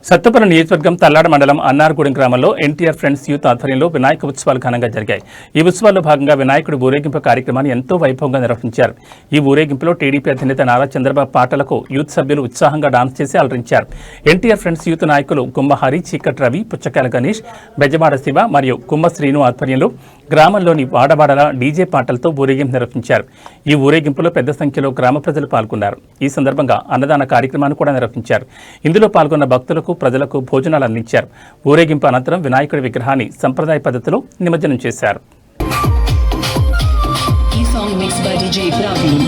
సత్తపురం నియోజకవర్గం తల్లాడ మండలం అన్నారగూడెం గ్రామంలో ఎన్టీఆర్ ఫ్రెండ్స్ యూత్ ఆధ్వర్యంలో వినాయక ఉత్సవాలు ఘనంగా జరిగాయి. ఈ ఉత్సవాల్లో భాగంగా వినాయకుడి ఊరేగింపు కార్యక్రమాన్ని ఎంతో వైభవంగా నిర్వహించారు. ఈ ఊరేగింపులో టీడీపీ అధినేత నారా చంద్రబాబు పాటలకు యూత్ సభ్యులు ఉత్సాహంగా డాన్స్ చేసి అలరించారు. ఎన్టీఆర్ ఫ్రెండ్స్ యూత్ నాయకులు గుమ్మహారి, చీకట్ రవి, పుచ్చకాయల గణేష్, బెజమాడ శివ మరియు కుమ్మ శ్రీను ఆధ్వర్యంలో గ్రామంలోని వాడవాడల డీజే పాటలతో ఊరేగింపు నిర్వహించారు. ఈ ఊరేగింపులో పెద్ద సంఖ్యలో గ్రామ ప్రజలు పాల్గొన్నారు. ఈ సందర్భంగా అన్నదాన కార్యక్రమాన్ని కూడా నిర్వహించారు. ఇందులో పాల్గొన్న భక్తులకు, ప్రజలకు భోజనాలు అందించారు. ఊరేగింపు అనంతరం వినాయకుడి విగ్రహాన్ని సంప్రదాయ పద్ధతిలో నిమజ్జనం చేశారు. ఈ song mix by DJ Praveen.